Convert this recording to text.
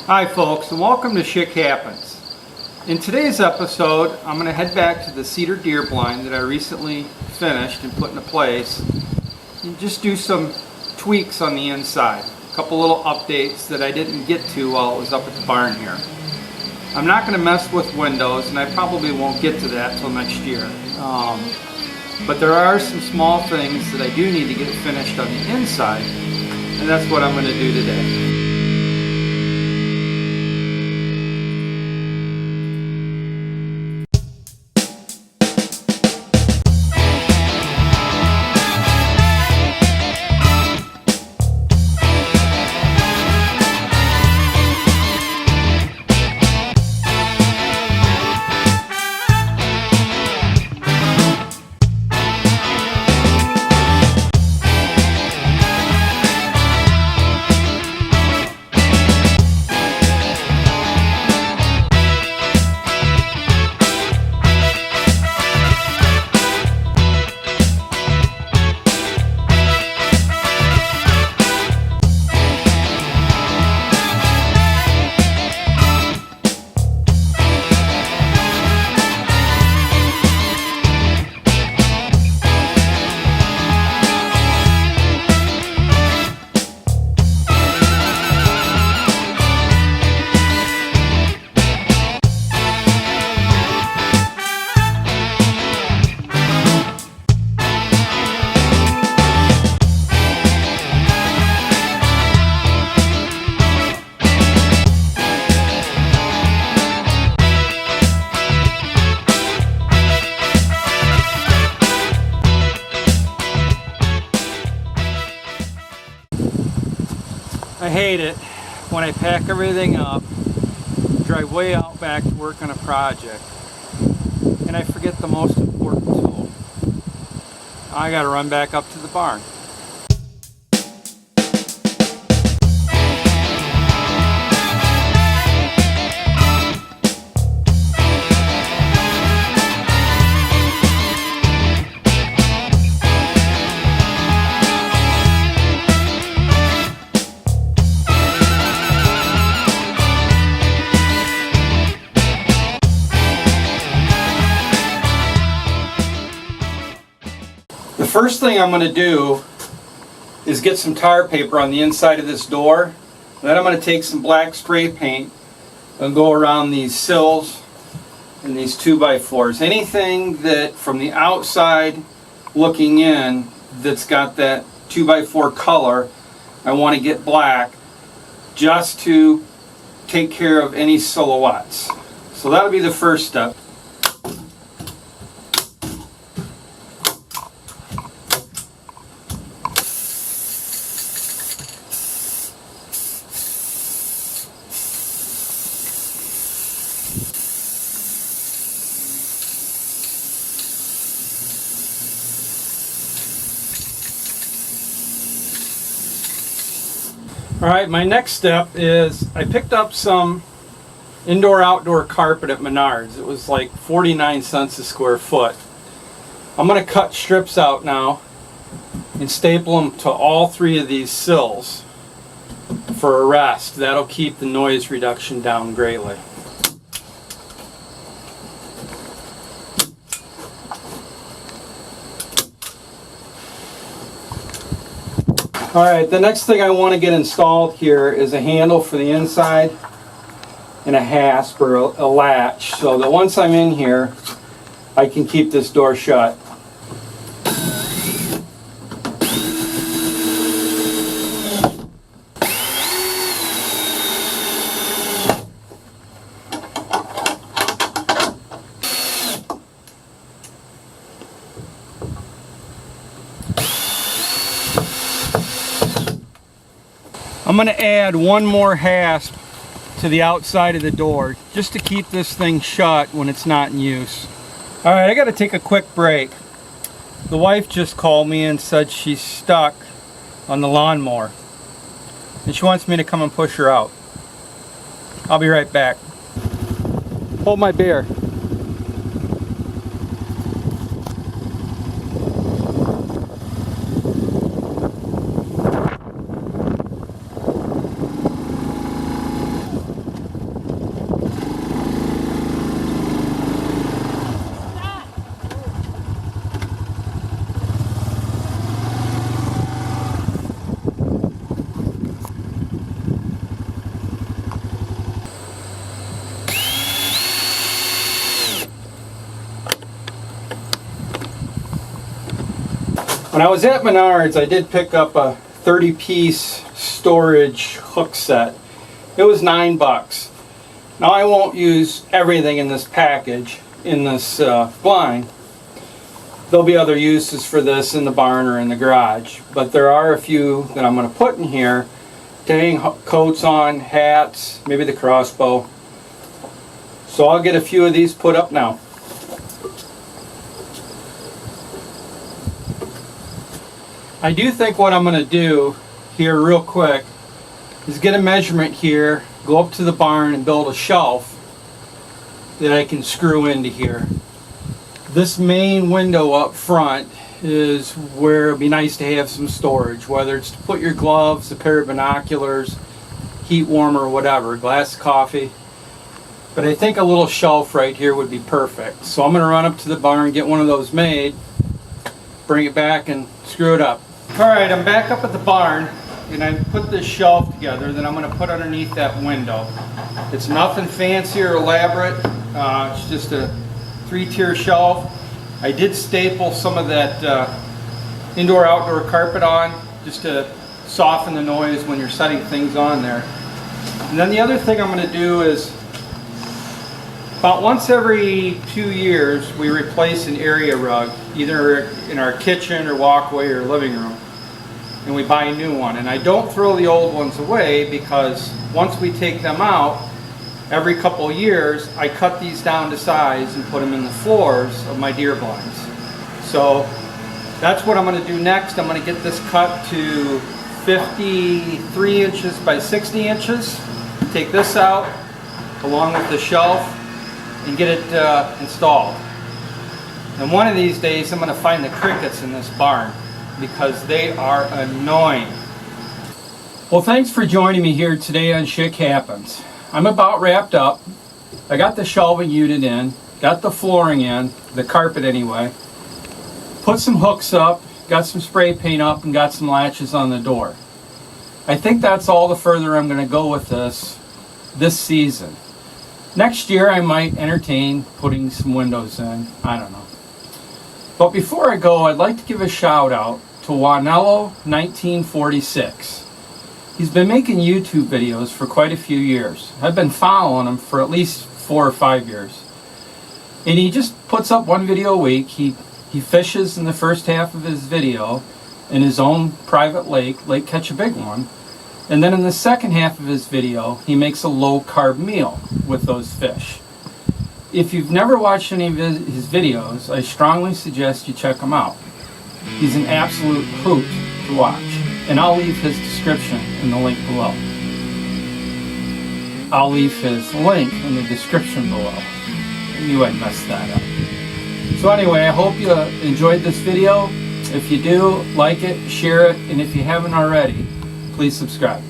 Hi folks, and welcome to Schick Happens. In today's episode, I'm going to head back to the cedar deer blind that I recently finished and put into place and just do some tweaks on the inside. A couple little updates that I didn't get to while it was up at the barn here. I'm not going to mess with windows, and I probably won't get to that till next year. But there are some small things that I do need to get finished on the inside, and that's what I'm going to do today. I hate it when I pack everything up, drive way out back to work on a project, and I forget the most important tool. I gotta run back up to the barn. The first thing I'm going to do is get some tar paper on the inside of this door. Then I'm going to take some black spray paint and go around these sills and these 2x4s. Anything that from the outside looking in that's got that 2x4 color, I want to get black just to take care of any silhouettes. So that'll be the first step. Alright, my next step is I picked up some indoor-outdoor carpet at Menards. It was like 49 cents a square foot. I'm going to cut strips out now and staple them to all three of these sills for a rest. That'll keep the noise reduction down greatly. Alright, the next thing I want to get installed here is a handle for the inside and a hasp or a latch so that once I'm in here I can keep this door shut. I'm going to add one more hasp to the outside of the door just to keep this thing shut when it's not in use. Alright, I got to take a quick break. The wife just called me and said she's stuck on the lawnmower and she wants me to come and push her out. I'll be right back. Hold my beer. When I was at Menards, I did pick up a 30-piece storage hook set. It was $9. Now I won't use everything in this package, in this blind. There'll be other uses for this in the barn or in the garage, but there are a few that I'm going to put in here to hang coats on, hats, maybe the crossbow. So I'll get a few of these put up now. I do think what I'm going to do here real quick is get a measurement here, go up to the barn and build a shelf that I can screw into here. This main window up front is where it'd be nice to have some storage, whether it's to put your gloves, a pair of binoculars, heat warmer, whatever, a glass of coffee. But I think a little shelf right here would be perfect. So I'm going to run up to the barn, get one of those made, bring it back and screw it up. Alright, I'm back up at the barn and I put this shelf together that I'm going to put underneath that window. It's nothing fancy or elaborate, it's just a 3-tier shelf. I did staple some of that indoor-outdoor carpet on just to soften the noise when you're setting things on there. And then the other thing I'm going to do is about once every 2 years we replace an area rug, either in our kitchen or walkway or living room, and we buy a new one. And I don't throw the old ones away because once we take them out, every couple of years I cut these down to size and put them in the floors of my deer blinds. So that's what I'm going to do next. I'm going to get this cut to 53 inches by 60 inches, take this out along with the shelf and get it installed. And one of these days I'm going to find the crickets in this barn because they are annoying. Well, thanks for joining me here today on Schick Happens. I'm about wrapped up. I got the shelving unit in, got the flooring in, the carpet anyway, put some hooks up, got some spray paint up, and got some latches on the door. I think that's all the further I'm going to go with this season. Next year I might entertain putting some windows in. I don't know. But before I go, I'd like to give a shout out to Juanelo 1946. He's been making YouTube videos for quite a few years. I've been following him for at least 4 or 5 years. And he just puts up one video a week. He fishes in the first half of his video in his own private lake, Lake Catch a Big One. And then in the second half of his video, he makes a low-carb meal with those fish. If you've never watched any of his videos, I strongly suggest you check him out. He's an absolute hoot to watch. And I'll leave his description in the link below. I'll leave his link in the description below. I knew I'd mess that up. So anyway, I hope you enjoyed this video. If you do, like it, share it, and if you haven't already, please subscribe.